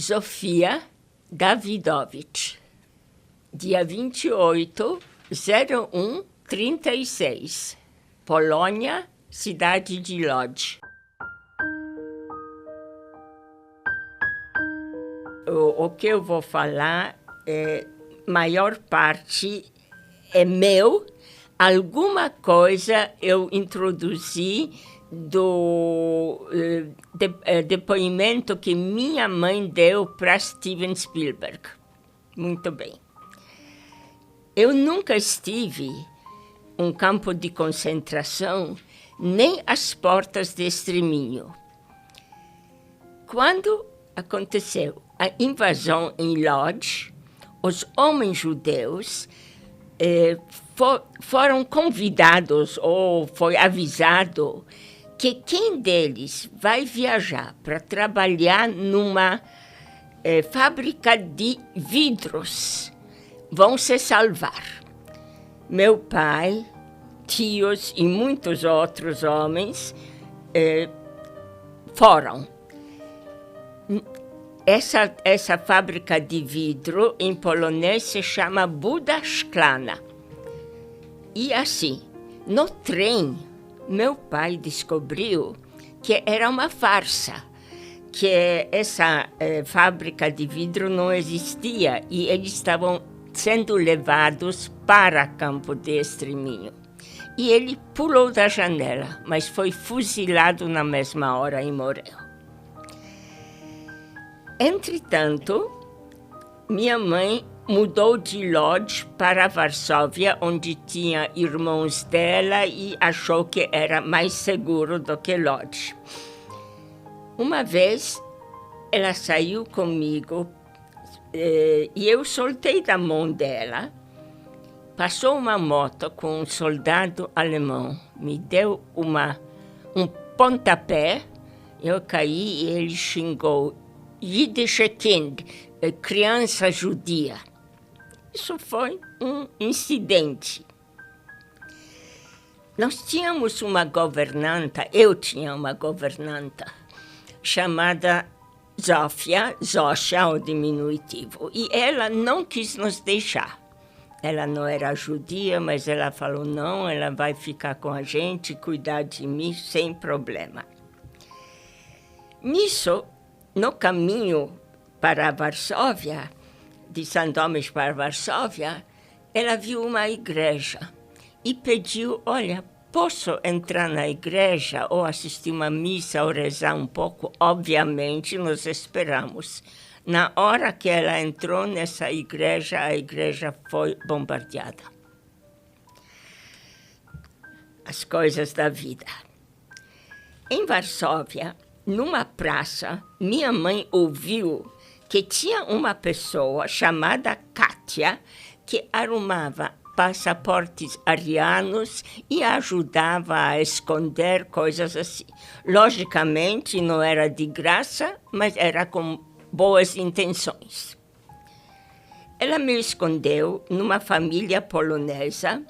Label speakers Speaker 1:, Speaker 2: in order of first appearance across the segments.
Speaker 1: Zofia Davidovich, dia 28/01/36, Polônia, cidade de Łódź. O que eu vou falar, maior parte é meu. Alguma coisa eu introduzi do depoimento que minha mãe deu para Steven Spielberg. Muito bem. Eu nunca estive em um campo de concentração, nem às portas de extermínio. Quando aconteceu a invasão em Łódź, os homens judeus foram convidados, ou foi avisado, que quem deles vai viajar para trabalhar numa fábrica de vidros vão se salvar. Meu pai, tios e muitos outros homens foram. Essa fábrica de vidro, em polonês, se chama Buda Szklana. E assim, no trem, meu pai descobriu que era uma farsa, que essa fábrica de vidro não existia e eles estavam sendo levados para campo de extermínio. E ele pulou da janela, mas foi fuzilado na mesma hora e morreu. Entretanto, minha mãe mudou de Łódź para Varsóvia, onde tinha irmãos dela e achou que era mais seguro do que Łódź. Uma vez, ela saiu comigo e eu soltei da mão dela. Passou uma moto com um soldado alemão, me deu um pontapé, eu caí e ele xingou Jüdische Kind, criança judia. Isso foi um incidente. Nós tínhamos uma governanta, eu tinha uma governanta, chamada Zofia, Zosia, o diminutivo, e ela não quis nos deixar. Ela não era judia, mas ela falou, não, ela vai ficar com a gente, cuidar de mim, sem problema. Nisso, no caminho para Varsóvia, de Sandomierz para Varsóvia, ela viu uma igreja e pediu, olha, posso entrar na igreja ou assistir uma missa ou rezar um pouco? Obviamente, nós esperamos. Na hora que ela entrou nessa igreja, a igreja foi bombardeada. As coisas da vida. Em Varsóvia, numa praça, minha mãe ouviu que tinha uma pessoa chamada Katia que arrumava passaportes arianos e ajudava a esconder coisas assim. Logicamente, não era de graça, mas era com boas intenções. Ela me escondeu numa família polonesa,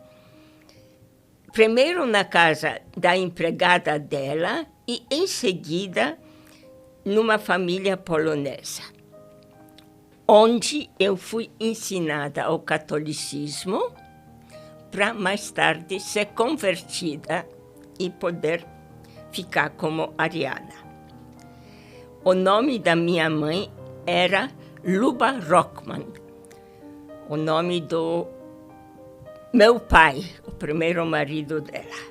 Speaker 1: primeiro na casa da empregada dela e, em seguida, numa família polonesa, onde eu fui ensinada ao catolicismo para, mais tarde, ser convertida e poder ficar como ariana. O nome da minha mãe era Luba Rockman. O nome do meu pai, o primeiro marido dela.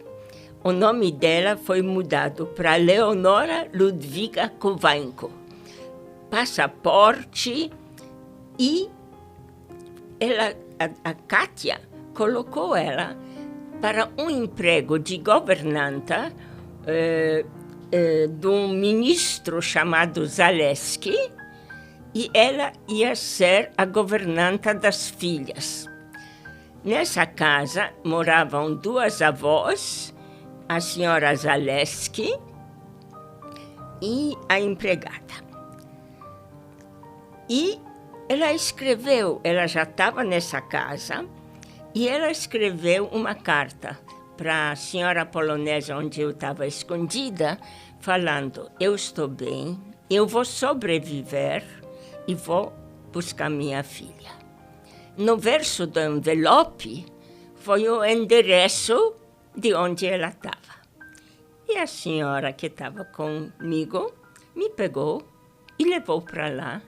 Speaker 1: O nome dela foi mudado para Leonora Ludwiga Kowańko. Passaporte e ela, a Katia colocou ela para um emprego de governanta de um ministro chamado Zaleski, e ela ia ser a governanta das filhas. Nessa casa moravam duas avós, a senhora Zaleski e a empregada. E ela escreveu, ela já estava nessa casa, e ela escreveu uma carta para a senhora polonesa onde eu estava escondida, falando, eu estou bem, eu vou sobreviver, e vou buscar minha filha. No verso do envelope foi o endereço de onde ela estava. E a senhora que estava comigo me pegou e levou para lá,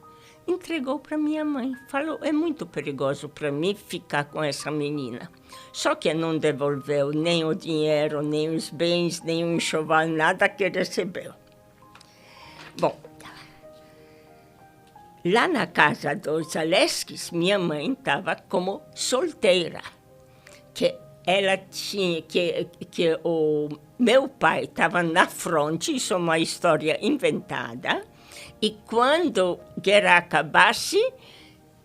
Speaker 1: entregou para minha mãe. Falou, é muito perigoso para mim ficar com essa menina. Só que não devolveu nem o dinheiro, nem os bens, nem o enxoval, nada que recebeu. Bom, lá na casa dos Zaleskis, minha mãe estava como solteira. Que ela tinha, que o meu pai estava na fronte, isso é uma história inventada, e quando a guerra acabasse,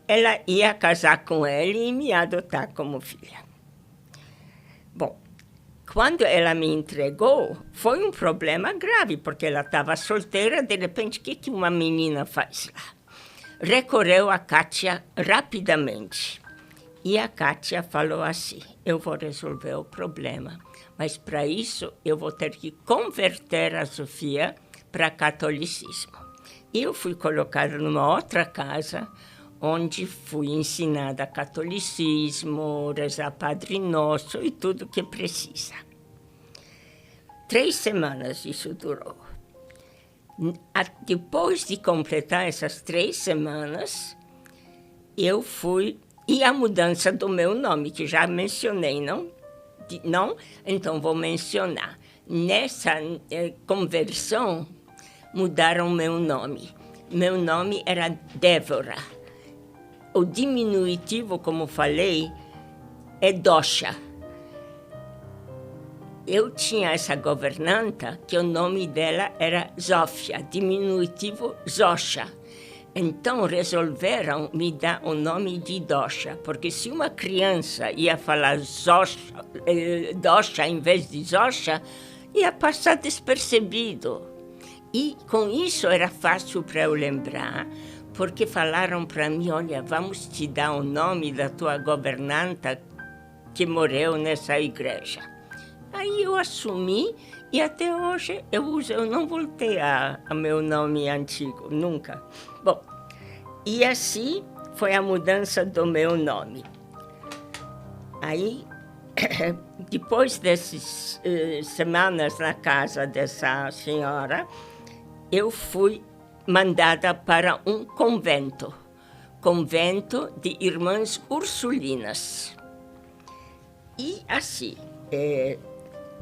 Speaker 1: ela ia casar com ele e me adotar como filha. Bom, quando ela me entregou, foi um problema grave, porque ela estava solteira, de repente, o que uma menina faz lá? Recorreu a Kátia rapidamente. E a Kátia falou assim, eu vou resolver o problema, mas para isso eu vou ter que converter a Sofia para catolicismo. E eu fui colocada numa outra casa, onde fui ensinada catolicismo, rezar Padre Nosso e tudo que precisa. 3 semanas isso durou. Depois de completar essas 3 semanas, eu fui... E a mudança do meu nome, que já mencionei, não? Não? Então, vou mencionar. Nessa conversão, mudaram meu nome. Meu nome era Débora. O diminutivo, como falei, é Dosha. Eu tinha essa governanta, que o nome dela era Zófia, diminutivo Zosha. Então, resolveram me dar o nome de Dosha, porque se uma criança ia falar Dosha em vez de Zosha, ia passar despercebido. E com isso era fácil para eu lembrar, porque falaram para mim, olha, vamos te dar o nome da tua governanta que morreu nessa igreja. Aí eu assumi e até hoje eu não voltei a meu nome antigo, nunca. Bom, e assim foi a mudança do meu nome. Aí, depois dessas semanas na casa dessa senhora, eu fui mandada para um convento de irmãs ursulinas. E assim,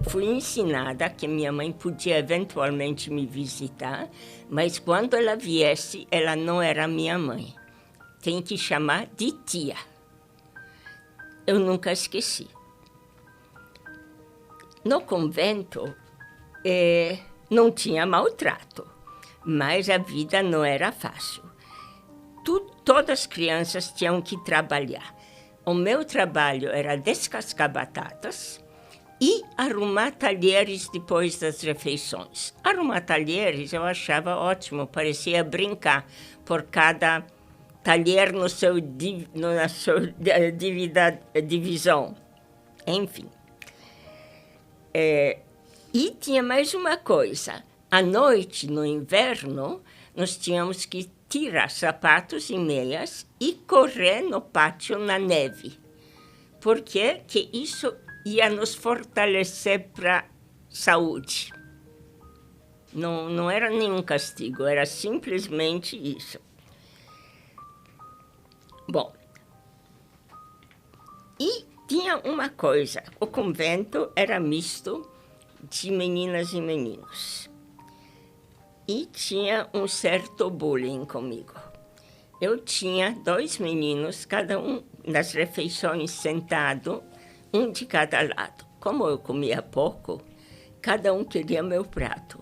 Speaker 1: fui ensinada que minha mãe podia eventualmente me visitar, mas quando ela viesse, ela não era minha mãe. Tem que chamar de tia. Eu nunca esqueci. No convento, não tinha maltrato, mas a vida não era fácil. Todas as crianças tinham que trabalhar. O meu trabalho era descascar batatas e arrumar talheres depois das refeições. Arrumar talheres eu achava ótimo, parecia brincar, por cada talher na sua divisão. Enfim. E tinha mais uma coisa. À noite, no inverno, nós tínhamos que tirar sapatos e meias e correr no pátio na neve. Porque que isso ia nos fortalecer para a saúde. Não era nenhum castigo, era simplesmente isso. Bom, e tinha uma coisa, o convento era misto de meninas e meninos. E tinha um certo bullying comigo. Eu tinha 2 meninos, cada um nas refeições sentado, um de cada lado. Como eu comia pouco, cada um queria meu prato.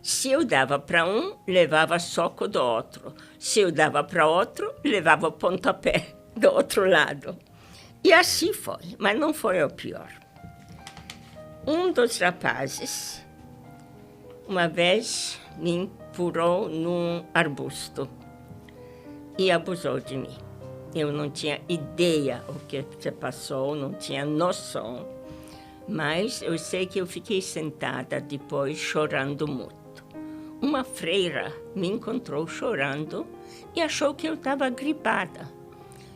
Speaker 1: Se eu dava para um, levava soco do outro. Se eu dava para outro, levava pontapé do outro lado. E assim foi, mas não foi o pior. Um dos rapazes, uma vez, me empurrou num arbusto e abusou de mim. Eu não tinha ideia o que se passou, não tinha noção, mas eu sei que eu fiquei sentada depois chorando muito. uma freira me encontrou chorando e achou que eu estava gripada.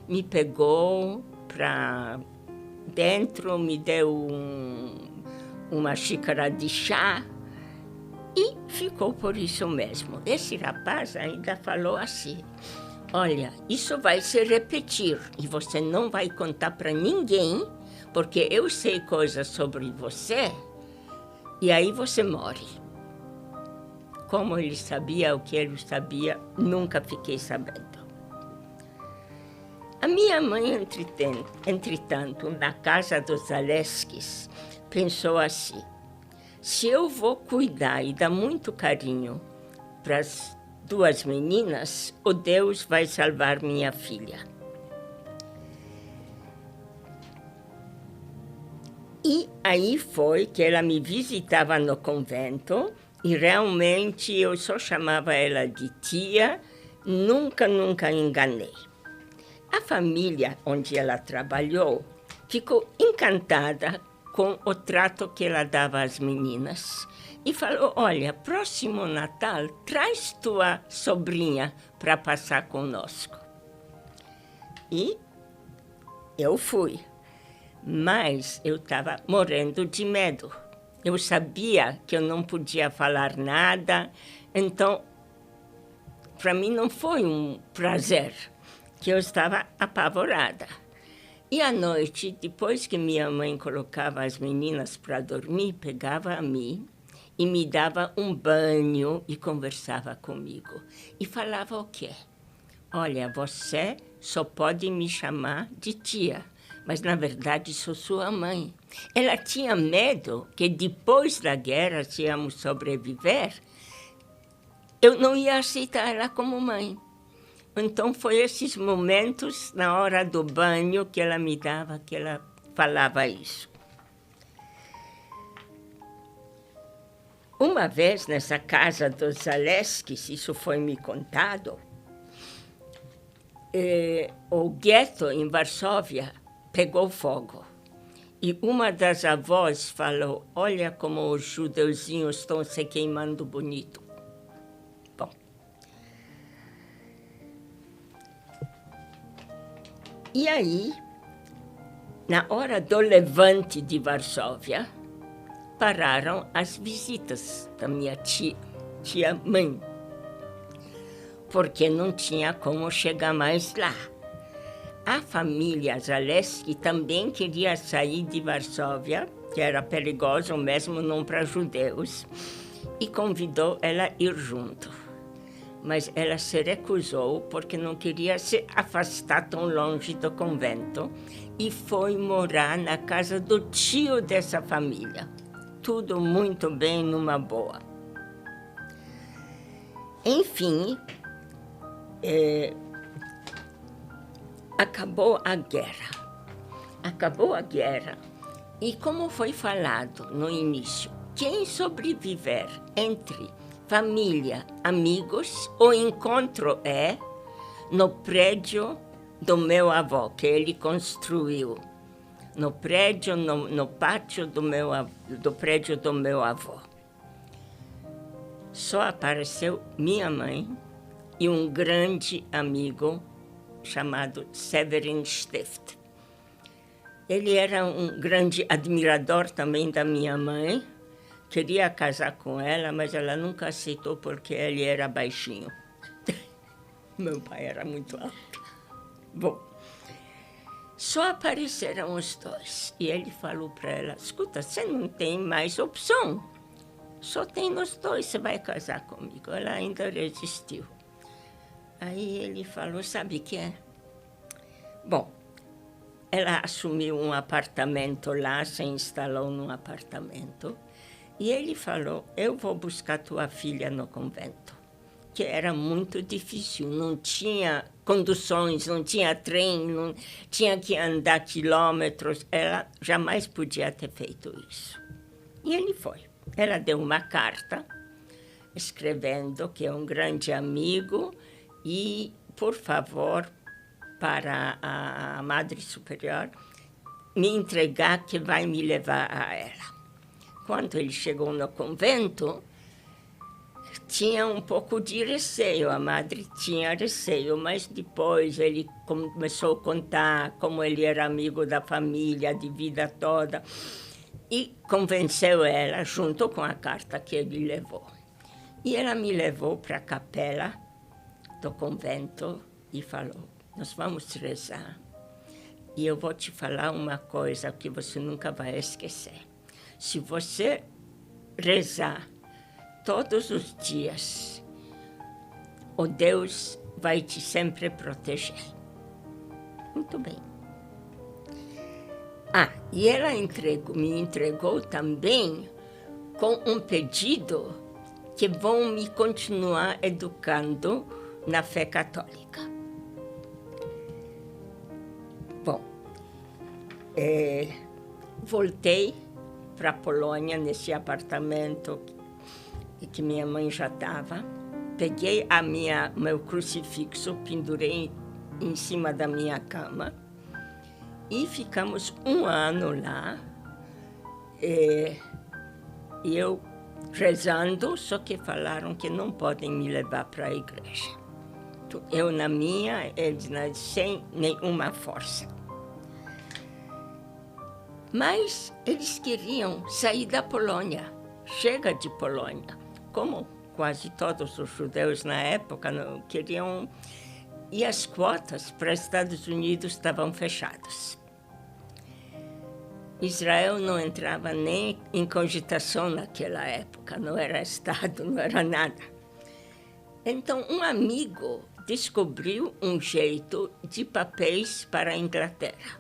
Speaker 1: Me pegou para dentro, me deu uma xícara de chá e ficou por isso mesmo. Esse rapaz ainda falou assim: olha, isso vai se repetir e você não vai contar para ninguém, porque eu sei coisas sobre você e aí você morre. Como ele sabia o que ele sabia, nunca fiquei sabendo. A minha mãe, entretanto, na casa dos Zaleskis, pensou assim: se eu vou cuidar e dar muito carinho para as duas meninas, o Deus vai salvar minha filha. E aí foi que ela me visitava no convento e realmente eu só chamava ela de tia, nunca enganei. A família onde ela trabalhou ficou encantada com o trato que ela dava às meninas e falou: olha, próximo Natal, traz tua sobrinha para passar conosco. E eu fui, mas eu estava morrendo de medo. Eu sabia que eu não podia falar nada, então, para mim não foi um prazer, que eu estava apavorada. E à noite, depois que minha mãe colocava as meninas para dormir, pegava a mim e me dava um banho e conversava comigo. E falava o quê? Olha, você só pode me chamar de tia, mas na verdade sou sua mãe. Ela tinha medo que depois da guerra, se íamos sobreviver, eu não ia aceitar ela como mãe. Então, foi esses momentos, na hora do banho, que ela me dava, que ela falava isso. Uma vez, nessa casa dos Zaleskis, isso foi me contado, o gueto em Varsóvia pegou fogo. E uma das avós falou: olha como os judeuzinhos estão se queimando bonito. Bom. E aí, na hora do levante de Varsóvia, pararam as visitas da minha tia-mãe, porque não tinha como chegar mais lá. A família Zaleski também queria sair de Varsóvia, que era perigoso mesmo não para judeus, e convidou ela a ir junto. Mas ela se recusou porque não queria se afastar tão longe do convento e foi morar na casa do tio dessa família. Tudo muito bem, numa boa. Enfim, acabou a guerra. Acabou a guerra e, como foi falado no início, quem sobreviver entre família, amigos, o encontro é no prédio do meu avô, que ele construiu. No prédio, no pátio do prédio do meu avô. Só apareceu minha mãe e um grande amigo chamado Severin Stift. Ele era um grande admirador também da minha mãe. Queria casar com ela, mas ela nunca aceitou porque ele era baixinho. Meu pai era muito alto. Bom, só apareceram os dois. E ele falou para ela: escuta, você não tem mais opção. Só tem nós dois, você vai casar comigo. Ela ainda resistiu. Aí ele falou: sabe o que é? Bom, ela assumiu um apartamento lá, se instalou num apartamento. E ele falou: eu vou buscar tua filha no convento, que era muito difícil, não tinha conduções, não tinha trem, não tinha que andar quilômetros, ela jamais podia ter feito isso. E ele foi. Ela deu uma carta, escrevendo que é um grande amigo e, por favor, para a Madre Superior, me entregar que vai me levar a ela. Quando ele chegou no convento, tinha um pouco de receio, a madre tinha receio, mas depois ele começou a contar como ele era amigo da família de vida toda e convenceu ela, junto com a carta que ele levou. E ela me levou para a capela do convento e falou: nós vamos rezar. E eu vou te falar uma coisa que você nunca vai esquecer. Se você rezar todos os dias, o Deus vai te sempre proteger. Muito bem. E ela me entregou também com um pedido que vão me continuar educando na fé católica. Bom, voltei para a Polônia, nesse apartamento que minha mãe já estava. Peguei meu crucifixo, pendurei em cima da minha cama e ficamos um ano lá. E eu rezando, só que falaram que não podem me levar para a igreja. Eu na minha, eles sem nenhuma força. Mas eles queriam sair da Polônia. Chega de Polônia. Como quase todos os judeus na época não queriam... E as quotas para os Estados Unidos estavam fechadas. Israel não entrava nem em cogitação naquela época. Não era Estado, não era nada. Então, um amigo descobriu um jeito de papéis para a Inglaterra.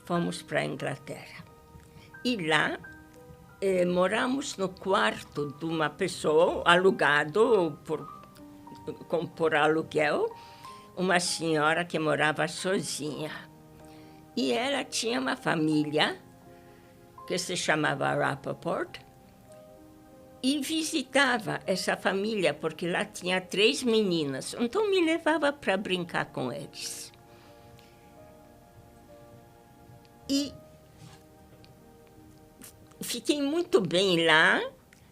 Speaker 1: Fomos para a Inglaterra. E lá, moramos no quarto de uma pessoa, alugado por aluguel, uma senhora que morava sozinha. E ela tinha uma família que se chamava Rappaport e visitava essa família, porque lá tinha 3 meninas. Então, me levava para brincar com eles. E fiquei muito bem lá,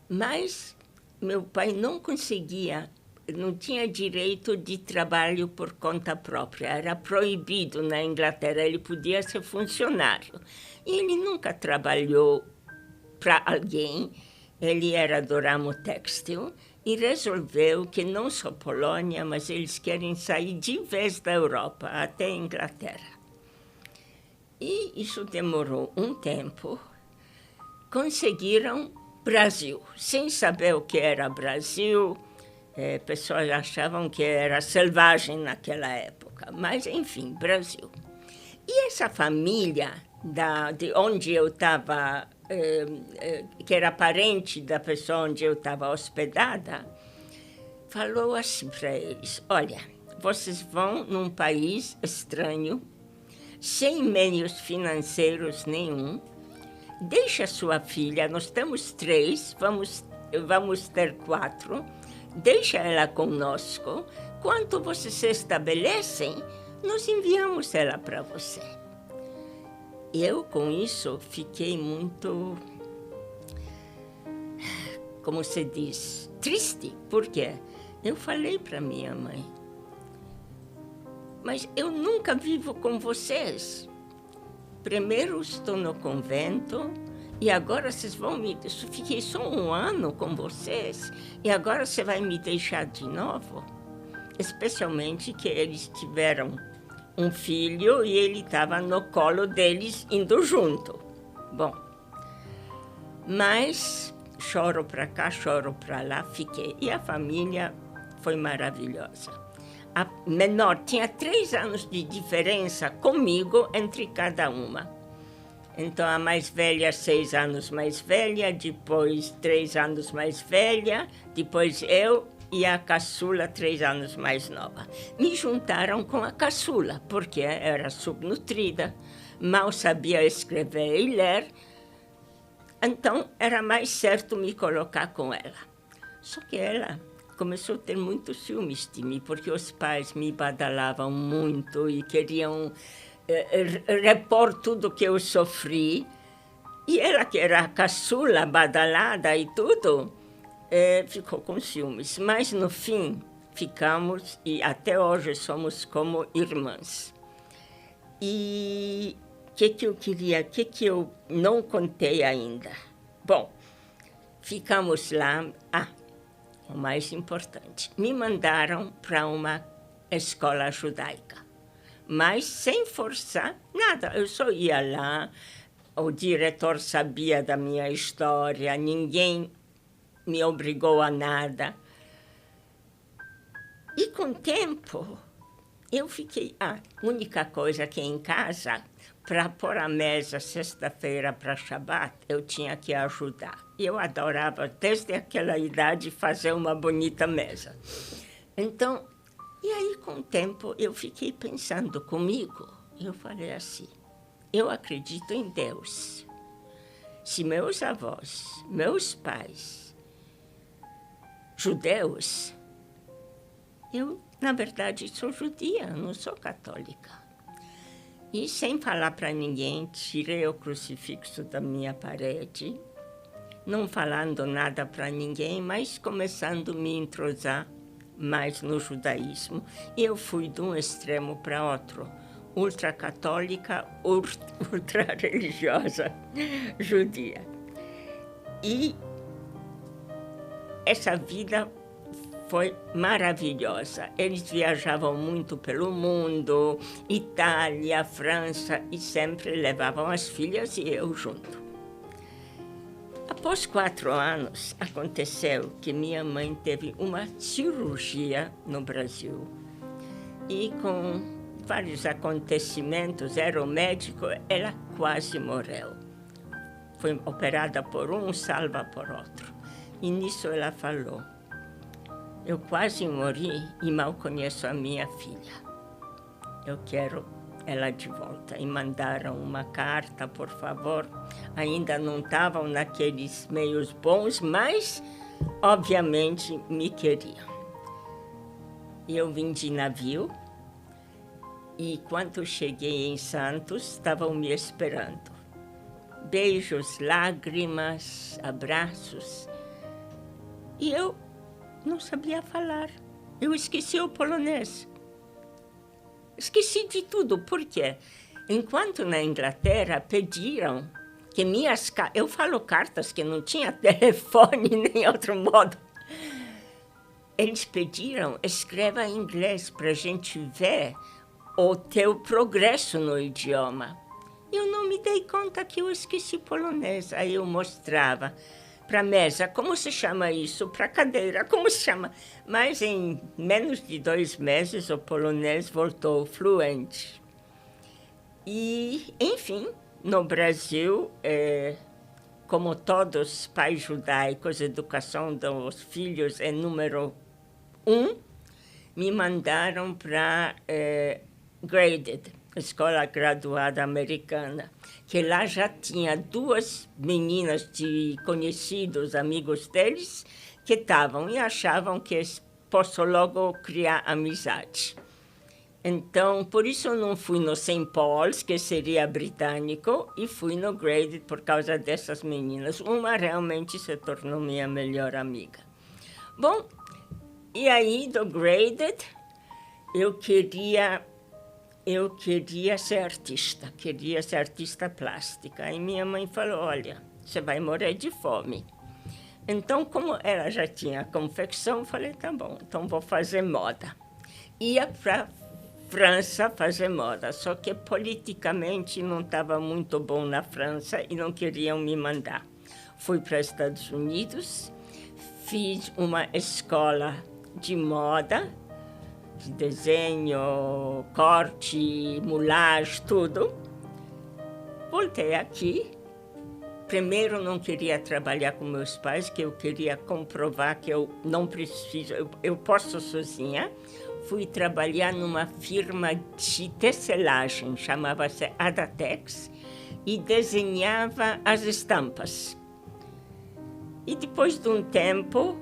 Speaker 1: mas meu pai não conseguia, não tinha direito de trabalho por conta própria. Era proibido na Inglaterra, ele podia ser funcionário. E ele nunca trabalhou para alguém, ele era do ramo têxtil e resolveu que não só Polônia, mas eles querem sair de vez da Europa até a Inglaterra. E isso demorou um tempo. Conseguiram Brasil, sem saber o que era Brasil. Pessoas achavam que era selvagem naquela época, mas, enfim, Brasil. E essa família de onde eu estava, que era parente da pessoa onde eu estava hospedada, falou assim para eles: olha, vocês vão num país estranho, sem meios financeiros nenhum, deixa sua filha, nós temos 3, vamos ter 4, deixa ela conosco, quando vocês se estabelecem, nós enviamos ela para você. Eu, com isso, fiquei muito, como se diz, triste, porque eu falei para minha mãe: mas eu nunca vivo com vocês. Primeiro estou no convento e agora vocês vão me... Fiquei só um ano com vocês e agora você vai me deixar de novo? Especialmente que eles tiveram um filho e ele estava no colo deles indo junto. Bom, mas choro para cá, choro para lá, fiquei. E a família foi maravilhosa. A menor tinha 3 anos de diferença comigo entre cada uma. Então, a mais velha, 6 anos mais velha, depois 3 anos mais velha, depois eu e a caçula, 3 anos mais nova. Me juntaram com a caçula, porque era subnutrida, mal sabia escrever e ler, então era mais certo me colocar com ela. Só que ela começou a ter muitos ciúmes de mim, porque os pais me badalavam muito e queriam repor tudo que eu sofri. E ela, que era a caçula, badalada e tudo, ficou com ciúmes. Mas, no fim, ficamos e até hoje somos como irmãs. E o que eu queria, o que eu não contei ainda? Bom, ficamos lá. O mais importante, me mandaram para uma escola judaica, mas sem forçar nada. Eu só ia lá, o diretor sabia da minha história, ninguém me obrigou a nada. E com o tempo, eu fiquei... a única coisa que em casa, para pôr a mesa sexta-feira para Shabbat, eu tinha que ajudar. Eu adorava, desde aquela idade, fazer uma bonita mesa. Então, e aí, com o tempo, eu fiquei pensando comigo. Eu falei assim, eu acredito em Deus. Se meus avós, meus pais, judeus, eu, na verdade, sou judia, não sou católica. E, sem falar para ninguém, tirei o crucifixo da minha parede, não falando nada para ninguém, mas começando a me entrosar mais no judaísmo. E eu fui de um extremo para outro, ultracatólica, ultra-religiosa judia. E essa vida foi maravilhosa. Eles viajavam muito pelo mundo, Itália, França, e sempre levavam as filhas e eu junto. Após 4 anos, aconteceu que minha mãe teve uma cirurgia no Brasil. E com vários acontecimentos, era o médico, ela quase morreu. Foi operada por um, salva por outro. E nisso ela falou, eu quase morri e mal conheço a minha filha. Eu quero ela de volta. E mandaram uma carta, por favor. Ainda não estavam naqueles meios bons, mas, obviamente, me queriam. Eu vim de navio e, quando cheguei em Santos, estavam me esperando. Beijos, lágrimas, abraços. E eu não sabia falar. Eu esqueci o polonês. Esqueci de tudo. Por quê? Enquanto na Inglaterra pediram que minhas... Eu falo cartas que não tinha telefone nem outro modo. Eles pediram, escreva em inglês para a gente ver o teu progresso no idioma. Eu não me dei conta que eu esqueci polonês. Aí eu mostrava para a mesa, como se chama isso? Para a cadeira, como se chama? Mas em menos de 2 meses o polonês voltou fluente. E, enfim, no Brasil, como todos pais judaicos, a educação dos filhos é número 1, me mandaram para Graded, escola graduada americana, que lá já tinha 2 meninas de conhecidos, amigos deles, que estavam e achavam que posso logo criar amizade. Então, por isso eu não fui no St. Paul's, que seria britânico, e fui no Graded por causa dessas meninas. Uma realmente se tornou minha melhor amiga. Bom, e aí do Graded, eu queria ser artista plástica. E minha mãe falou, olha, você vai morrer de fome. Então, como ela já tinha confecção, eu falei, tá bom, então vou fazer moda. Ia para França fazer moda, só que politicamente não estava muito bom na França e não queriam me mandar. Fui para os Estados Unidos, fiz uma escola de moda, de desenho, corte, mulagem, tudo. Voltei aqui. Primeiro, não queria trabalhar com meus pais, que eu queria comprovar que eu não preciso, eu posso sozinha. Fui trabalhar numa firma de tecelagem, chamava-se Adatex, e desenhava as estampas. E depois de um tempo,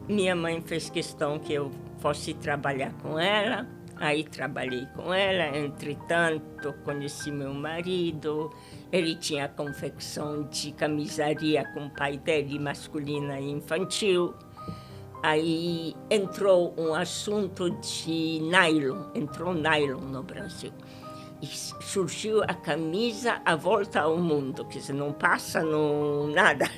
Speaker 1: minha mãe fez questão que eu fosse trabalhar com ela, aí trabalhei com ela, entretanto conheci meu marido, ele tinha confecção de camisaria com o pai dele, masculina e infantil, Aí entrou um assunto de nylon, entrou nylon no Brasil. E surgiu a camisa A Volta ao Mundo, quer dizer, não passa no nada,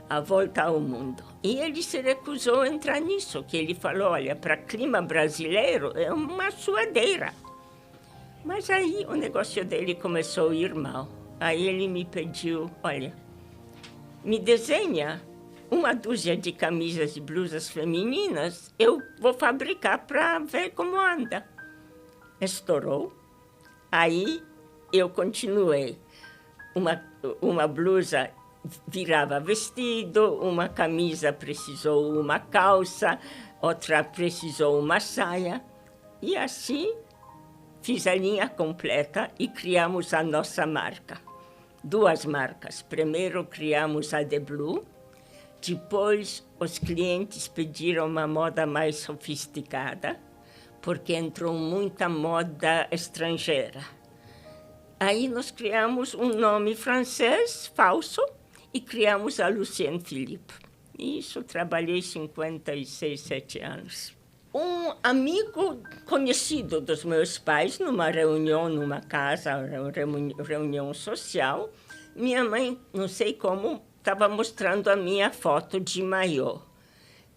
Speaker 1: A Volta ao Mundo. E ele se recusou a entrar nisso, que ele falou, olha, para clima brasileiro é uma suadeira. Mas aí o negócio dele começou a ir mal. Aí ele me pediu, olha, me desenha uma dúzia de camisas e blusas femininas, eu vou fabricar para ver como anda. Estourou. Aí eu continuei. Uma blusa virava vestido, uma camisa precisou uma calça, outra precisou uma saia. E assim fiz a linha completa e criamos a nossa marca. 2 marcas. Primeiro criamos a The Blue, depois os clientes pediram uma moda mais sofisticada, porque entrou muita moda estrangeira. Aí nós criamos um nome francês falso e criamos a Lucienne Philippe. Isso trabalhei 56, 7 anos. Um amigo conhecido dos meus pais, numa reunião, numa casa, reunião social, minha mãe, não sei como, estava mostrando a minha foto de maiô.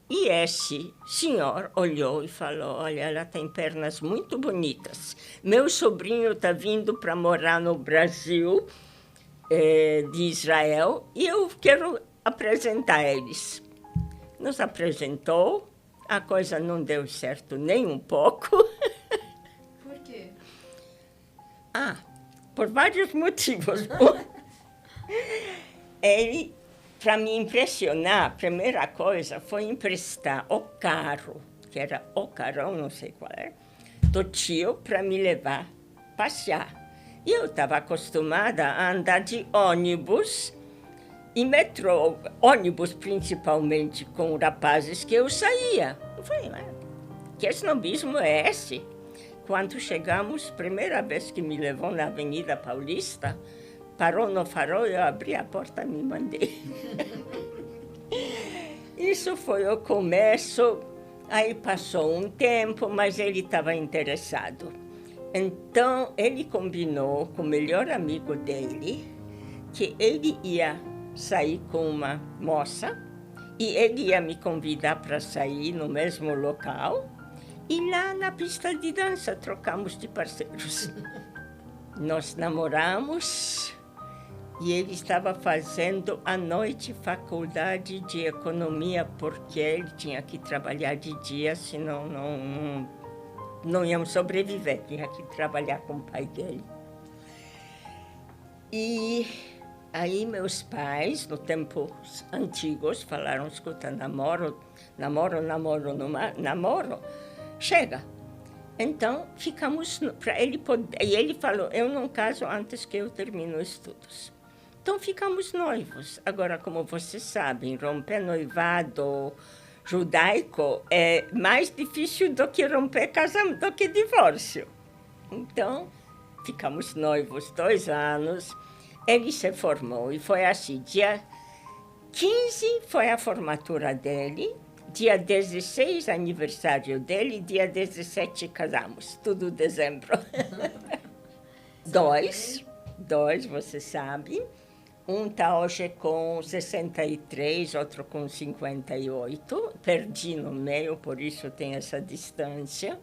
Speaker 1: E esse senhor olhou e falou, olha, ela tem pernas muito bonitas. Meu sobrinho está vindo para morar no Brasil, de Israel, e eu quero apresentar eles. Nos apresentou, a coisa não deu certo nem um pouco.
Speaker 2: Por quê?
Speaker 1: Por vários motivos. Ele, para me impressionar, a primeira coisa foi emprestar o carro, que era o carrão, não sei qual é, do tio para me levar passear. E eu estava acostumada a andar de ônibus e metrô, ônibus principalmente com rapazes que eu saía. Eu falei, mas que snobismo é esse? Quando chegamos, primeira vez que me levou na Avenida Paulista, parou no farol, eu abri a porta e me mandei. Isso foi o começo, aí passou um tempo, mas ele estava interessado. Então, ele combinou com o melhor amigo dele que ele ia sair com uma moça e ele ia me convidar para sair no mesmo local e lá na pista de dança trocamos de parceiros. Nós namoramos e ele estava fazendo à noite faculdade de economia porque ele tinha que trabalhar de dia, senão não íamos sobreviver, tinha que trabalhar com o pai dele. E aí meus pais, no tempo antigos, falaram, escuta, namoro, chega. Então, ficamos para ele poder, e ele falou, eu não caso antes que eu termine os estudos. Então, ficamos noivos. Agora, como vocês sabem, romper noivado judaico é mais difícil do que romper casamento, do que divórcio. Então, ficamos noivos 2 anos, ele se formou e foi assim, dia 15 foi a formatura dele, dia 16 aniversário dele, dia 17 casamos, tudo dezembro. 2, você sabe. Um está hoje com 63, outro com 58. Perdi no meio, por isso tem essa distância.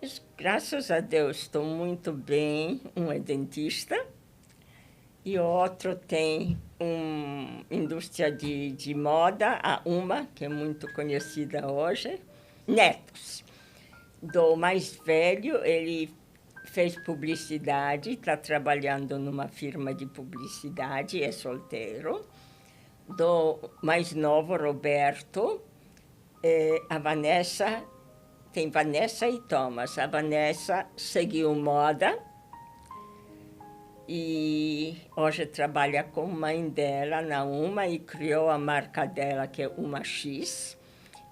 Speaker 1: Mas, graças a Deus, estou muito bem. Um é dentista e o outro tem uma indústria de moda, a Uma, que é muito conhecida hoje. Netos. Do mais velho, ele fez publicidade, está trabalhando numa firma de publicidade, é solteiro. Do mais novo, Roberto, a Vanessa, tem Vanessa e Thomas. A Vanessa seguiu moda e hoje trabalha com a mãe dela na Uma e criou a marca dela, que é Uma X.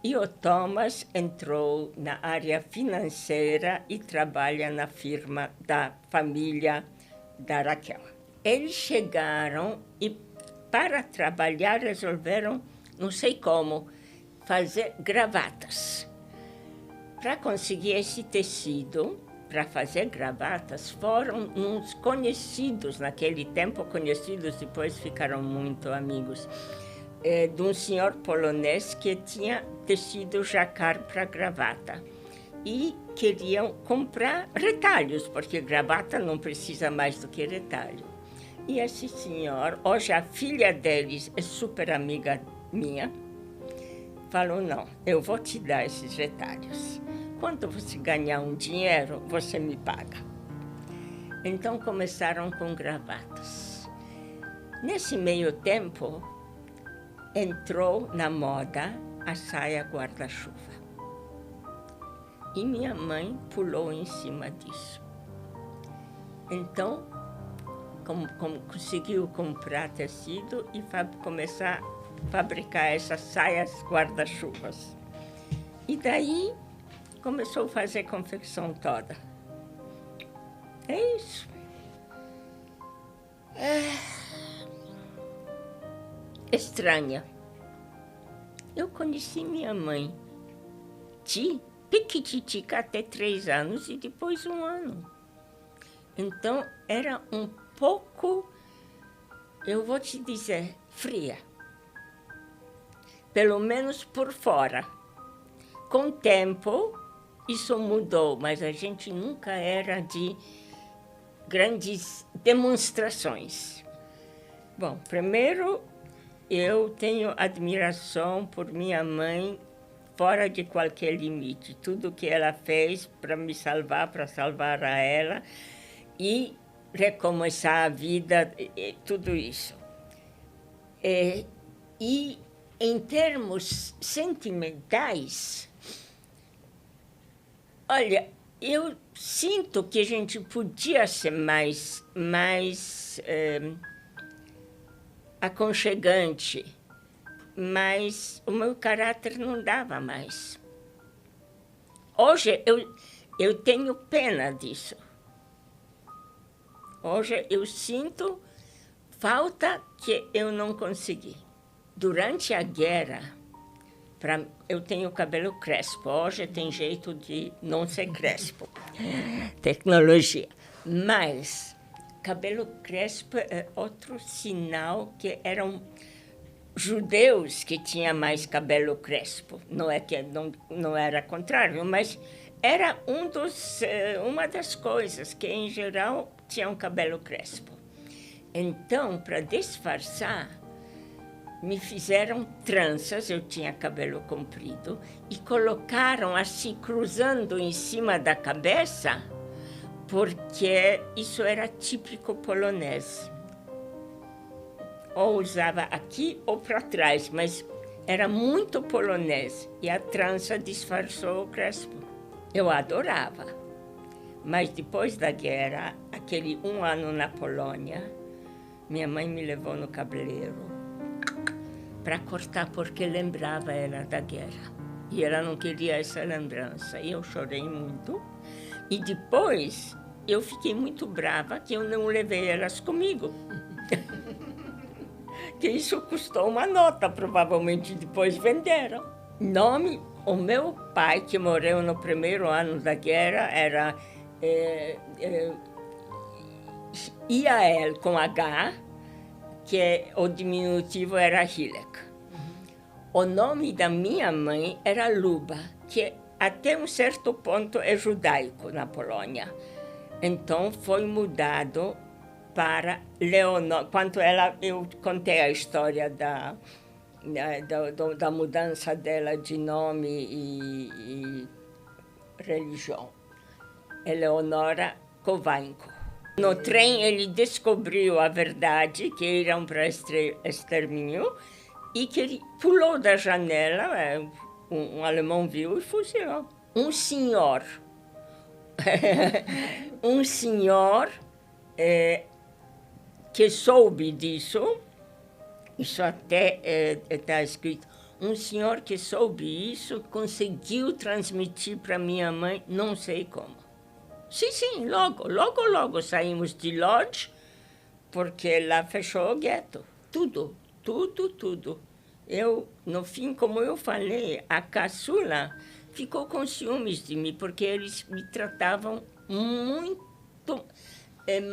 Speaker 1: E o Thomas entrou na área financeira e trabalha na firma da família da Raquel. Eles chegaram e, para trabalhar, resolveram, não sei como, fazer gravatas. Para conseguir esse tecido, para fazer gravatas, foram uns conhecidos, naquele tempo conhecidos, depois ficaram muito amigos, de um senhor polonês que tinha tecido jacquard para gravata. E queriam comprar retalhos, porque gravata não precisa mais do que retalho. E esse senhor, hoje a filha deles é super amiga minha, falou, não, eu vou te dar esses retalhos. Quando você ganhar um dinheiro, você me paga. Então começaram com gravatas. Nesse meio tempo, entrou na moda a saia guarda-chuva. E minha mãe pulou em cima disso. Então, conseguiu comprar tecido e começar a fabricar essas saias guarda-chuvas. E daí começou a fazer confecção toda. É isso. Estranha. Eu conheci minha mãe de piquititica até 3 anos e depois 1 ano. Então, era um pouco, eu vou te dizer, fria. Pelo menos por fora. Com o tempo, isso mudou, mas a gente nunca era de grandes demonstrações. Bom, primeiro, eu tenho admiração por minha mãe fora de qualquer limite. Tudo que ela fez para me salvar, para salvar a ela e recomeçar a vida, tudo isso. E em termos sentimentais, olha, eu sinto que a gente podia ser mais aconchegante, mas o meu caráter não dava mais. Hoje eu tenho pena disso. Hoje eu sinto falta que eu não consegui. Durante a guerra, eu tenho cabelo crespo. Hoje tem jeito de não ser crespo. Tecnologia. Mas cabelo crespo é outro sinal que eram judeus que tinham mais cabelo crespo. Não é que não era contrário, mas era uma das coisas que, em geral, tinham cabelo crespo. Então, para disfarçar, me fizeram tranças, eu tinha cabelo comprido, e colocaram assim, cruzando em cima da cabeça, porque isso era típico polonês. Ou usava aqui ou para trás, mas era muito polonês, e a trança disfarçou o crespo. Eu adorava, mas depois da guerra, aquele 1 ano na Polônia, minha mãe me levou no cabeleireiro para cortar, porque lembrava ela da guerra. E ela não queria essa lembrança. E eu chorei muito. E depois, eu fiquei muito brava que eu não levei elas comigo. Que isso custou uma nota, provavelmente depois venderam. O meu pai, que morreu no 1º ano da guerra, era Iael com H, que o diminutivo era Hilek. O nome da minha mãe era Luba, que até um certo ponto é judaico na Polônia. Então foi mudado para Leonor. Eu contei a história da mudança dela de nome e religião. Eleonora Kowańko. No trem, ele descobriu a verdade, que iam para extermínio, e que ele pulou da janela, um alemão viu e fuzilou. Um senhor que soube disso, isso até está escrito, um senhor que soube isso conseguiu transmitir para minha mãe, não sei como. Sim, logo saímos de Lodz, porque lá fechou o gueto. Tudo. No fim, como eu falei, a caçula ficou com ciúmes de mim, porque eles me tratavam muito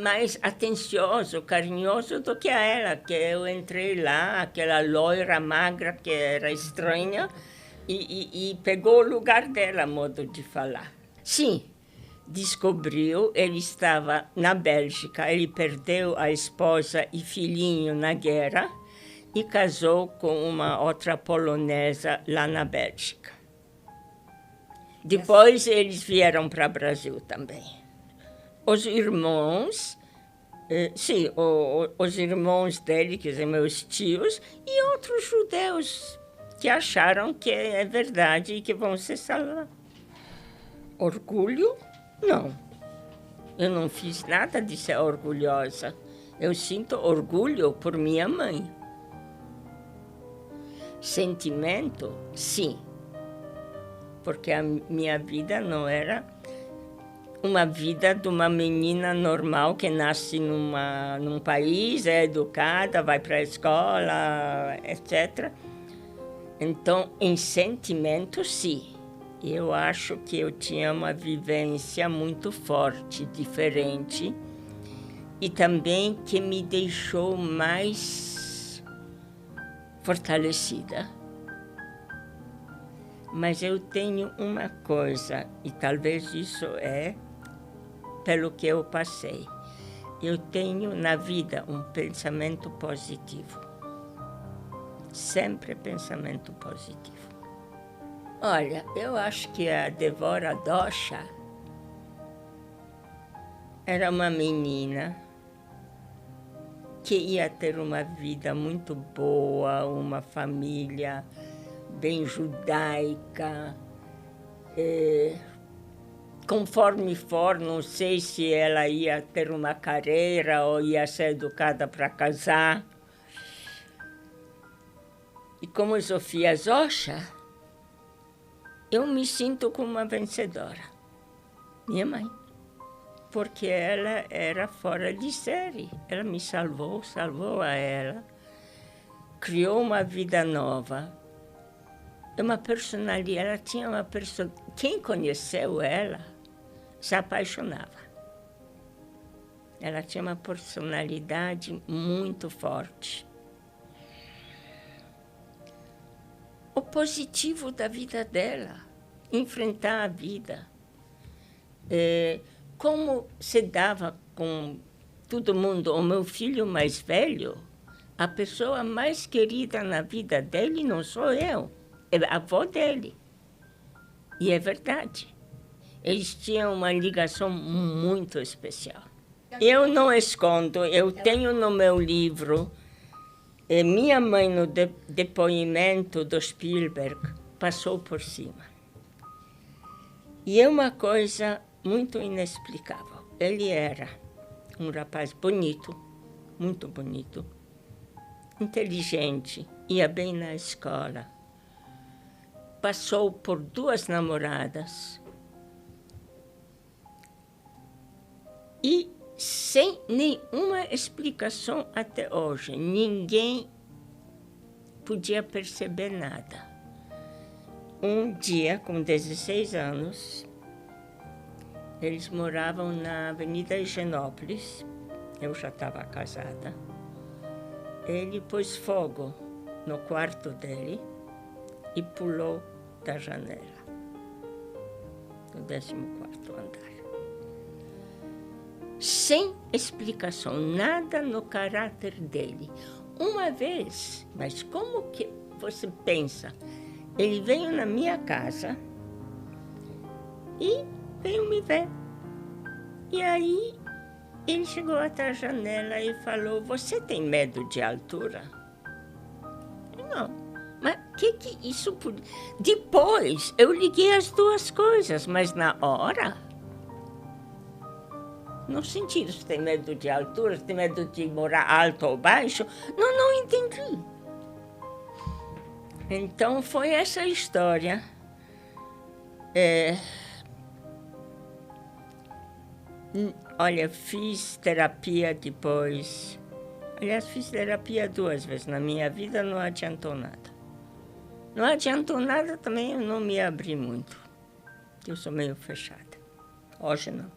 Speaker 1: mais atencioso, carinhoso do que a ela, que eu entrei lá, aquela loira magra que era estranha, e pegou o lugar dela, modo de falar. Sim, descobriu, ele estava na Bélgica, ele perdeu a esposa e filhinho na guerra e casou com uma outra polonesa lá na Bélgica. Depois eles vieram para o Brasil também. Os irmãos, os irmãos dele, quer dizer, meus tios, e outros judeus que acharam que é verdade e que vão se salvar. Orgulho? Não. Eu não fiz nada de ser orgulhosa. Eu sinto orgulho por minha mãe. Sentimento? Sim. Porque a minha vida não era uma vida de uma menina normal que nasce num país, é educada, vai para a escola, etc. Então, em sentimento, sim. Eu acho que eu tinha uma vivência muito forte, diferente, e também que me deixou mais fortalecida. Mas eu tenho uma coisa, e talvez isso é pelo que eu passei. Eu tenho na vida um pensamento positivo. Sempre pensamento positivo. Olha, eu acho que a Devora Dosha era uma menina que ia ter uma vida muito boa, uma família bem judaica. Conforme for, não sei se ela ia ter uma carreira ou ia ser educada para casar. E como Sofia Zosha, eu me sinto como uma vencedora. Minha mãe. Porque ela era fora de série. Ela me salvou a ela. Criou uma vida nova. Uma personalidade, ela tinha uma personalidade. Quem conheceu ela se apaixonava. Ela tinha uma personalidade muito forte. O positivo da vida dela, enfrentar a vida. Como se dava com todo mundo, o meu filho mais velho, a pessoa mais querida na vida dele não sou eu, é a avó dele. E é verdade. Eles tinham uma ligação muito especial. Eu não escondo, eu tenho no meu livro. Minha mãe, no depoimento do Spielberg, passou por cima. E é uma coisa muito inexplicável. Ele era um rapaz bonito, muito bonito, inteligente, ia bem na escola. Passou por 2 namoradas. E sem nenhuma explicação até hoje. Ninguém podia perceber nada. Um dia, com 16 anos, eles moravam na Avenida Higienópolis. Eu já estava casada. Ele pôs fogo no quarto dele e pulou da janela, no 14º andar. Sem explicação, nada no caráter dele. Uma vez, mas como que você pensa? Ele veio na minha casa e veio me ver. E aí, ele chegou até a janela e falou, você tem medo de altura? Não. Mas que isso podia... Depois, eu liguei as 2 coisas, mas na hora... No sentido, se tem medo de altura, se tem medo de morar alto ou baixo, não entendi. Então, foi essa história. Olha, fiz terapia depois. Aliás, fiz terapia 2 vezes na minha vida, não adiantou nada. Não adiantou nada também, eu não me abri muito. Eu sou meio fechada. Hoje não.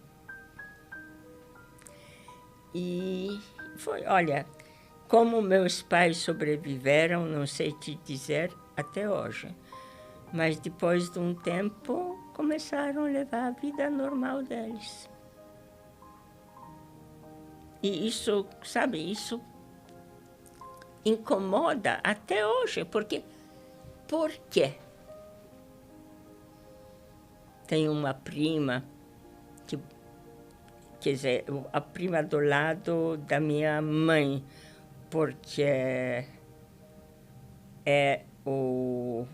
Speaker 1: E foi, olha, como meus pais sobreviveram, não sei te dizer até hoje. Mas depois de um tempo, começaram a levar a vida normal deles. E isso, sabe, isso incomoda até hoje, porque... Por quê? Tem uma prima, quer dizer, a prima do lado da minha mãe, porque é o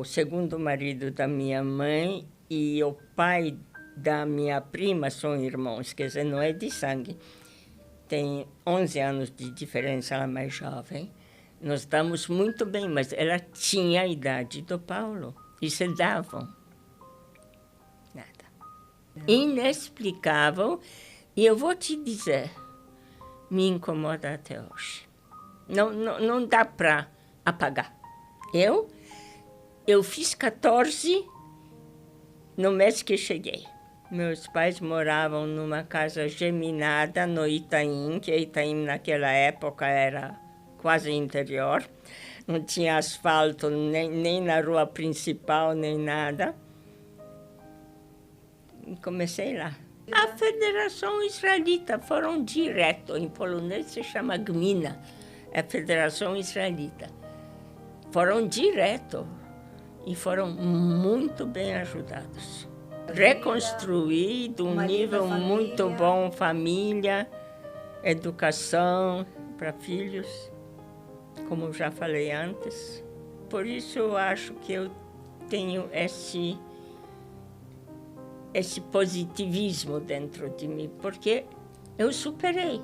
Speaker 1: segundo marido da minha mãe e o pai da minha prima são irmãos, quer dizer, não é de sangue. Tem 11 anos de diferença, ela é mais jovem. Nós damos muito bem, mas ela tinha a idade do Paulo. E se davam. Nada. Inexplicável. E eu vou te dizer, me incomoda até hoje. Não dá para apagar. Eu fiz 14 no mês que cheguei. Meus pais moravam numa casa geminada no Itaim, que Itaim naquela época era quase interior. Não tinha asfalto nem na rua principal, nem nada. E comecei lá. A Federação Israelita foram direto. Em polonês se chama Gmina. É a Federação Israelita. Foram direto. E foram muito bem ajudados. Reconstruir de um nível muito bom, família, educação para filhos, como já falei antes. Por isso eu acho que eu tenho esse positivismo dentro de mim, porque eu superei.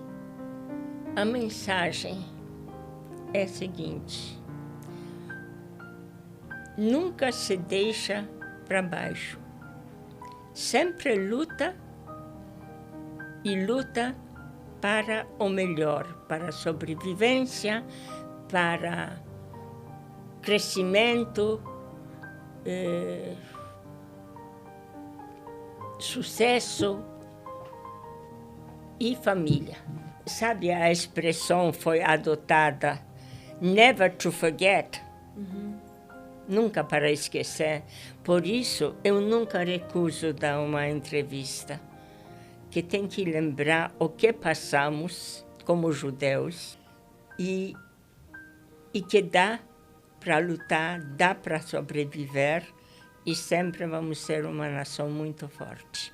Speaker 1: A mensagem é a seguinte: nunca se deixa para baixo. Sempre luta e luta para o melhor, para a sobrevivência, para crescimento, sucesso e família. Sabe, a expressão foi adotada, never to forget. Nunca para esquecer. Por isso, eu nunca recuso dar uma entrevista, que tem que lembrar o que passamos como judeus e que dá para lutar, dá para sobreviver e sempre vamos ser uma nação muito forte.